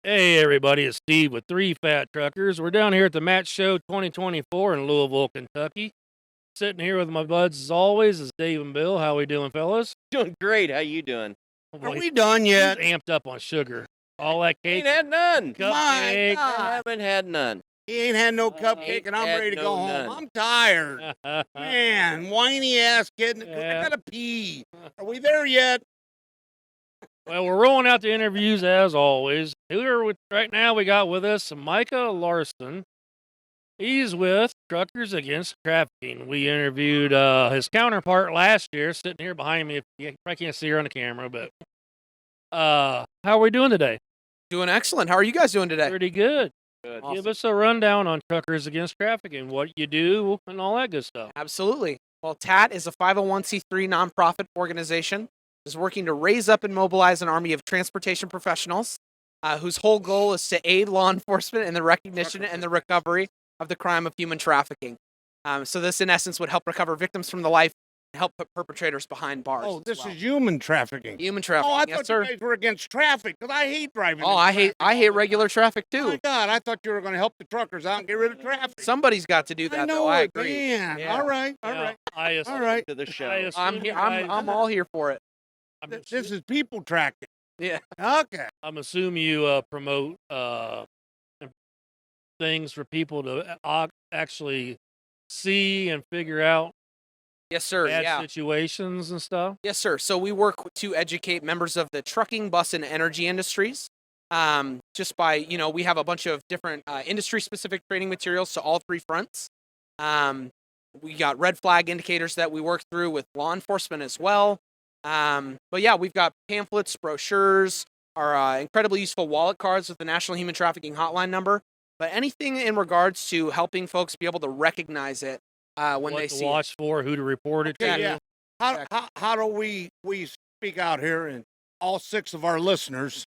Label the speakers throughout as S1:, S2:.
S1: Hey everybody, it's Steve with Three Fat Truckers. We're down here at the Match Show 2024 in Louisville, Kentucky. Sitting here with my buds as always is Dave and Bill. How we doing, fellas?
S2: Doing great. How you doing?
S1: Oh,
S3: Are
S1: boy,
S3: we done
S1: he's
S3: yet?
S1: amped up on sugar. All that cake,
S2: Ain't had none.
S3: My
S1: cupcake.
S2: I
S3: God.
S2: haven't had none.
S3: He ain't had no
S2: I
S3: cupcake,
S2: ain't
S3: and I'm
S2: had
S3: ready to
S2: no
S3: go home.
S2: none.
S3: I'm tired. Man, whiny ass kid.
S1: Yeah.
S3: I gotta pee. Are we there yet?
S1: Well, we're rolling out the interviews as always. Here right now, we got with us Micah Larsen. He's with Truckers Against Trafficking. We interviewed his counterpart last year, sitting here behind me. If you probably can't see her on the camera, but how are we doing today?
S4: Doing excellent. How are you guys doing today?
S1: Pretty good.
S2: Good.
S4: Awesome.
S1: Give us a rundown on Truckers Against Trafficking, what you do, and all that good stuff.
S4: Absolutely. Well, TAT is a 501c3 nonprofit organization. Is working to raise up and mobilize an army of transportation professionals whose whole goal is to aid law enforcement in the recognition and the recovery of the crime of human trafficking. So this, in essence, would help recover victims from the life and help put perpetrators behind bars.
S3: Oh,
S4: as
S3: this
S4: well.
S3: is human trafficking.
S4: human trafficking.
S3: Oh, I
S4: yes,
S3: thought
S4: sir.
S3: you guys were against traffic because I hate driving.
S4: Oh,
S3: in
S4: I hate
S3: traffic.
S4: regular traffic
S3: Oh,
S4: too.
S3: my God, I thought you were going to help the truckers out and get rid of traffic.
S4: Somebody's got to do that,
S3: I know
S4: though. I
S3: it,
S4: agree.
S3: man.
S4: Yeah.
S3: All right, all
S1: Now,
S3: right.
S1: I assume,
S3: All right.
S2: To the show.
S1: I assume
S4: I'm
S1: you
S4: here.
S1: guys-
S4: I'm all here for it.
S3: This is people tracking.
S4: Yeah.
S3: Okay.
S1: I'm assuming you promote things for people to actually see and figure out
S4: Yes, sir.
S1: bad
S4: Yeah.
S1: situations and stuff.
S4: Yes, sir. So we work to educate members of the trucking, bus, and energy industries. Just by, we have a bunch of different industry-specific training materials to all three fronts. We got red flag indicators that we work through with law enforcement as well. But yeah, we've got pamphlets, brochures, our incredibly useful wallet cards with the National Human Trafficking Hotline number. But anything in regards to helping folks be able to recognize it when
S1: What
S4: they
S1: to
S4: see
S1: watch for, who to report it
S3: Okay,
S1: to.
S3: yeah. How do we speak out here and all six of our listeners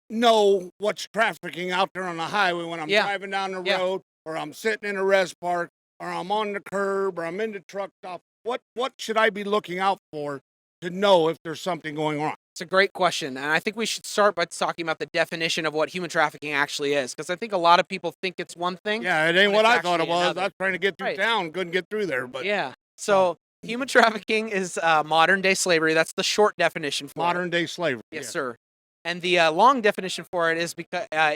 S3: know what's trafficking out there on the highway when I'm
S4: Yeah.
S3: driving down the
S4: Yeah.
S3: road, or I'm sitting in a rest park, or I'm on the curb, or I'm in the truck stop? What should I be looking out for to know if there's something going on?
S4: It's a great question, and I think we should start by talking about the definition of what human trafficking actually is, because I think a lot of people think it's one thing.
S3: Yeah, it ain't
S4: When
S3: what
S4: it's
S3: I thought it
S4: actually
S3: was.
S4: another.
S3: I was trying to get through
S4: Right.
S3: town, couldn't get through there, but
S4: Yeah. So human trafficking is modern day slavery. That's the short definition for it.
S3: modern day slavery.
S4: Yes,
S3: yeah.
S4: sir. And the long definition for it is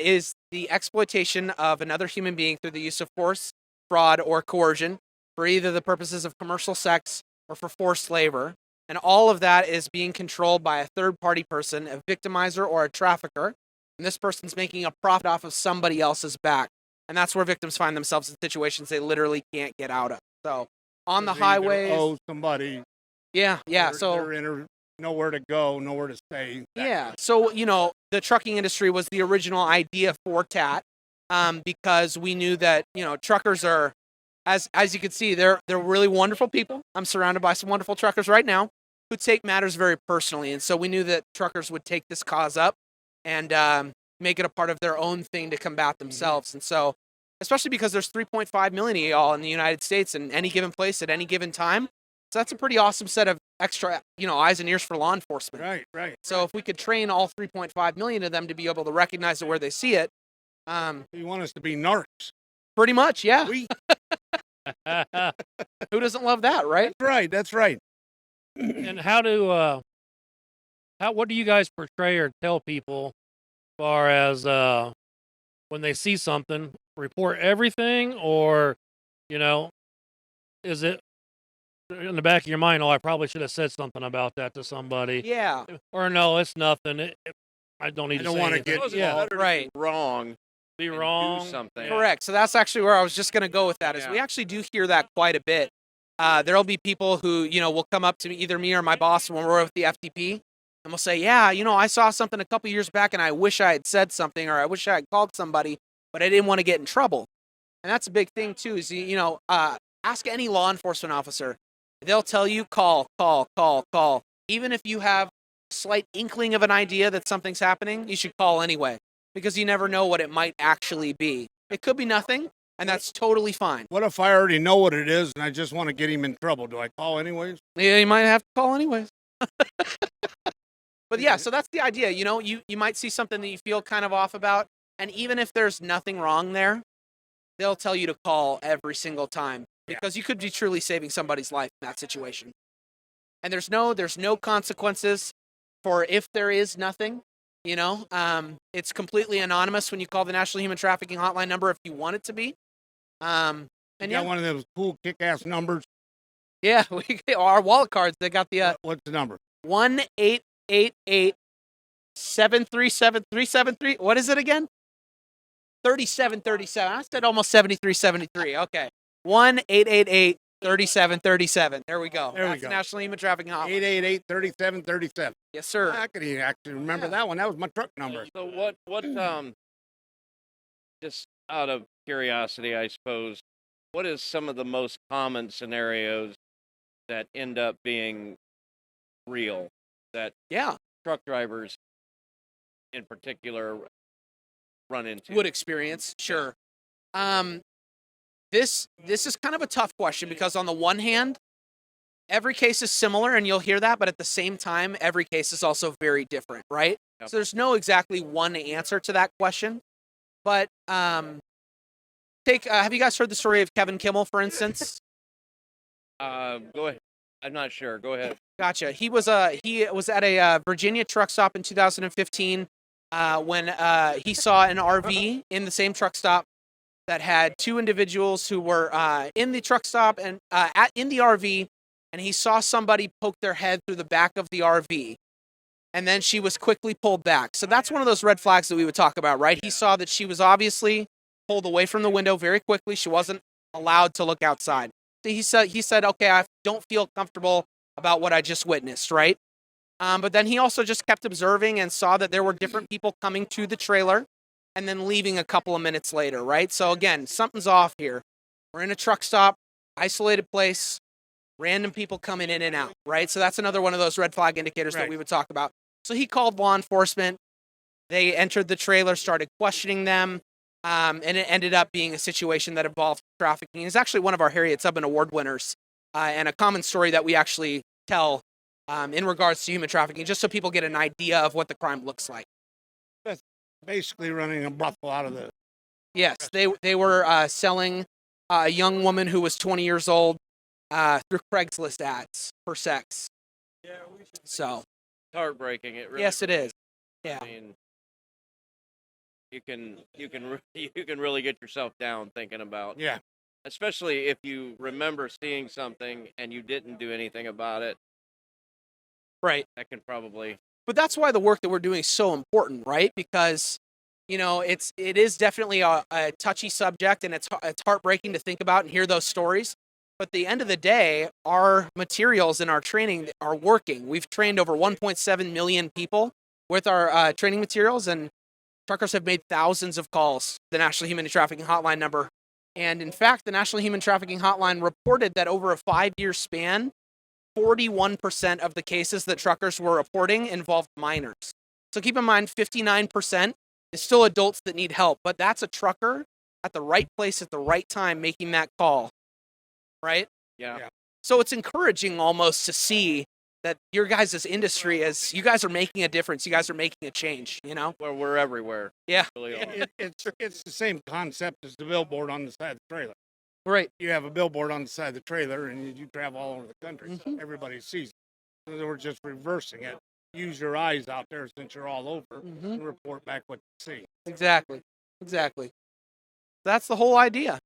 S4: is the exploitation of another human being through the use of force, fraud, or coercion for either the purposes of commercial sex or for forced labor. And all of that is being controlled by a third party person, a victimizer or a trafficker. And this person's making a profit off of somebody else's back. And that's where victims find themselves in situations they literally can't get out of. So on the
S3: They either
S4: highways.
S3: owe somebody.
S4: Yeah.
S3: They're-
S4: So
S3: they're nowhere to go, nowhere to stay. that
S4: yeah. So, the trucking industry was the original idea for TAT, because we knew that, truckers are, as you can see, they're really wonderful people. I'm surrounded by some wonderful truckers right now who take matters very personally. And so we knew that truckers would take this cause up and make it a part of their own thing to combat themselves. And so, especially because there's 3.5 million of y'all in the United States in any given place at any given time. So that's a pretty awesome set of extra, eyes and ears for law enforcement.
S3: Right.
S4: So if we could train all 3.5 million of them to be able to recognize it where they see it,
S3: You want us to be narcs?
S4: pretty much, yeah.
S3: We,
S4: Who doesn't love that, right?
S3: that's right. That's right.
S1: And what do you guys portray or tell people as far as when they see something, report everything, or is it in the back of your mind, oh, I probably should have said something about that to somebody,
S4: Yeah,
S1: or no, it's nothing. I don't need
S3: I
S1: to
S3: don't
S1: say
S3: wanna
S1: anything.
S3: get
S1: yeah,
S3: involved.
S2: Better to
S4: right.
S2: be wrong.
S1: be
S2: and
S1: wrong.
S2: Do something.
S4: correct. So that's actually where I was just going to go with that. Is we
S2: Yeah.
S4: actually do hear that quite a bit. There'll be people who will come up to me, either me or my boss, when we're with the FTP, and we'll say, "Yeah, I saw something a couple years back, and I wish I had said something, or I wish I had called somebody, but I didn't want to get in trouble." And that's a big thing too. Is ask any law enforcement officer. They'll tell you call. Even if you have a slight inkling of an idea that something's happening, you should call anyway, because you never know what it might actually be. It could be nothing, and that's totally fine.
S3: What if I already know what it is and I just want to get him in trouble? Do I call anyways?
S4: Yeah, you might have to call anyways. But yeah, so that's the idea. You know, you might see something that you feel kind of off about, and even if there's nothing wrong there, they'll tell you to call every single time because you could be truly saving somebody's life in that situation. And there's no consequences for if there is nothing. You know, it's completely anonymous when you call the National Human Trafficking Hotline number if you want it to be. And
S3: You got one of those cool kick-ass numbers.
S4: yeah, our wallet cards. They got the
S3: What's the number?
S4: 1-888-737-373. What is it again? 3737. I said almost 7373. Okay. 1-888-3737. There we go.
S3: There we
S4: That's
S3: go.
S4: the National Human Trafficking Hotline.
S3: 888-3737.
S4: Yes, sir.
S3: I could actually remember that one. That was my truck number.
S2: So what just out of curiosity, I suppose, what is some of the most common scenarios that end up being real that
S4: Yeah.
S2: truck drivers in particular run into?
S4: Would experience, sure. This is kind of a tough question because on the one hand, every case is similar and you'll hear that, but at the same time, every case is also very different, right?
S2: Yep.
S4: So there's no exactly one answer to that question. But have you guys heard the story of Kevin Kimmel, for instance?
S2: Go ahead. I'm not sure. Go ahead.
S4: Gotcha. He was at a Virginia truck stop in 2015 when he saw an RV in the same truck stop that had two individuals who were in the truck stop and in the RV, and he saw somebody poke their head through the back of the RV, and then she was quickly pulled back. So that's one of those red flags that we would talk about, right? He saw that she was obviously pulled away from the window very quickly. She wasn't allowed to look outside. So he said, okay, I don't feel comfortable about what I just witnessed, right? But then he also just kept observing and saw that there were different people coming to the trailer and then leaving a couple of minutes later, right? So again, something's off here. We're in a truck stop, isolated place, random people coming in and out, right? So that's another one of those red flag indicators that we would talk about. So he called law enforcement. They entered the trailer, started questioning them, and it ended up being a situation that involved trafficking. It's actually one of our Harriet Tubman Award winners, and a common story that we actually tell in regards to human trafficking, just so people get an idea of what the crime looks like.
S3: That's basically running a brothel out of the...
S4: Yes, they were selling a young woman who was 20 years old through Craigslist ads for sex. So
S2: It's heartbreaking. It really.
S4: yes, it is. Yeah.
S2: I mean, you can really get yourself down thinking about,
S3: Yeah.
S2: especially if you remember seeing something and you didn't do anything about it.
S4: Right.
S2: That can probably.
S4: But that's why the work that we're doing is so important, right? Because, you know, it is definitely a touchy subject, and it's heartbreaking to think about and hear those stories. But at the end of the day, our materials and our training are working. We've trained over 1.7 million people with our training materials, and truckers have made thousands of calls to the National Human Trafficking Hotline number. And in fact, the National Human Trafficking Hotline reported that over a 5-year span, 41% of the cases that truckers were reporting involved minors. So keep in mind, 59% is still adults that need help, but that's a trucker at the right place at the right time making that call, right?
S2: Yeah.
S4: So it's encouraging almost to see that your guys' industry you guys are making a difference. You guys are making a change, you know?
S2: Where we're everywhere.
S4: Yeah.
S2: Really are.
S3: It's the same concept as the billboard on the side of the trailer.
S4: Right.
S3: You have a billboard on the side of the trailer, and you travel all over the country.
S4: Mhm.
S3: Everybody sees it. So we're just reversing it. Use your eyes out there since you're all over,
S4: Mhm.
S3: and report back what you see.
S4: Exactly. That's the whole idea.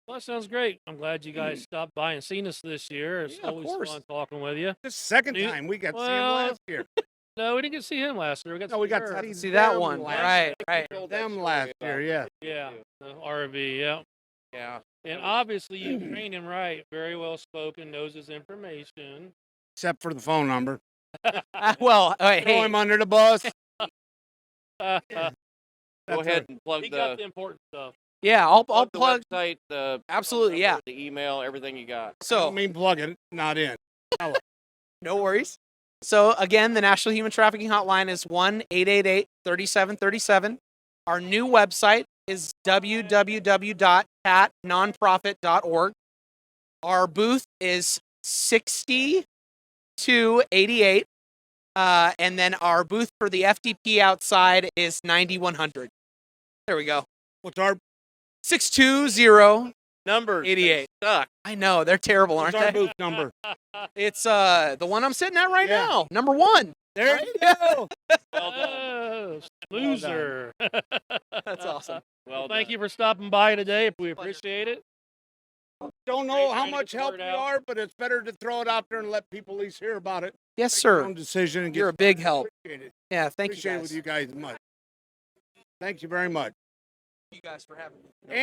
S1: Well, that sounds great. I'm glad you guys stopped by and seen us this year. It's
S4: Yeah, of
S1: always
S4: course.
S1: fun talking with you.
S3: This second
S1: You-
S3: time we got to see him
S1: well,
S3: last year.
S1: No, we didn't get to see him last year.
S3: No, we got
S1: her.
S3: to
S4: See that
S3: them
S4: one.
S3: last
S4: Right,
S3: year.
S4: right.
S2: Told that
S3: Them
S2: story
S3: last
S2: about
S3: year, yeah.
S1: Yeah, the RV, yeah.
S2: Yeah.
S1: And obviously you trained him right. Very well spoken, knows his information.
S3: Except for the phone number.
S4: Well, all right,
S3: Throw
S4: hey,
S3: him under the bus.
S2: Go
S3: That's
S2: ahead and plug
S1: he got
S2: the
S1: the important stuff.
S4: yeah, I'll
S2: plug the
S4: plug.
S2: website, the
S4: Absolutely, yeah.
S2: the email, everything you got.
S3: I
S4: So
S3: don't mean plug it, not in.
S4: no worries. So again, the National Human Trafficking Hotline is 1-888-3737. Our new website is www.catnonprofit.org. Our booth is 6288 And then our booth for the FTP outside is 9100. There we go.
S3: What's our
S4: 620.
S2: Numbers.
S4: 88.
S2: They suck.
S4: I know they're terrible, aren't
S3: what's our
S4: they?
S3: booth number?
S4: It's the one I'm sitting at right
S3: Yeah.
S4: now, number 1.
S3: There you go.
S2: Well done.
S1: Oh, loser.
S4: That's awesome.
S2: Well
S1: Thank
S2: done.
S1: you for stopping by today. We appreciate it.
S3: Don't
S1: Great
S3: know
S1: way
S3: how
S1: to
S3: much
S1: get the
S3: help
S1: word
S3: we
S1: out.
S3: are, but it's better to throw it out there and let people at least hear about it.
S4: Yes,
S3: Make your
S4: sir.
S3: own decision and
S4: You're a big help.
S3: Appreciate it.
S4: Yeah, thank you
S3: Appreciate it
S4: guys.
S3: with you guys much. Thank you very much.
S4: You guys for having me.
S3: And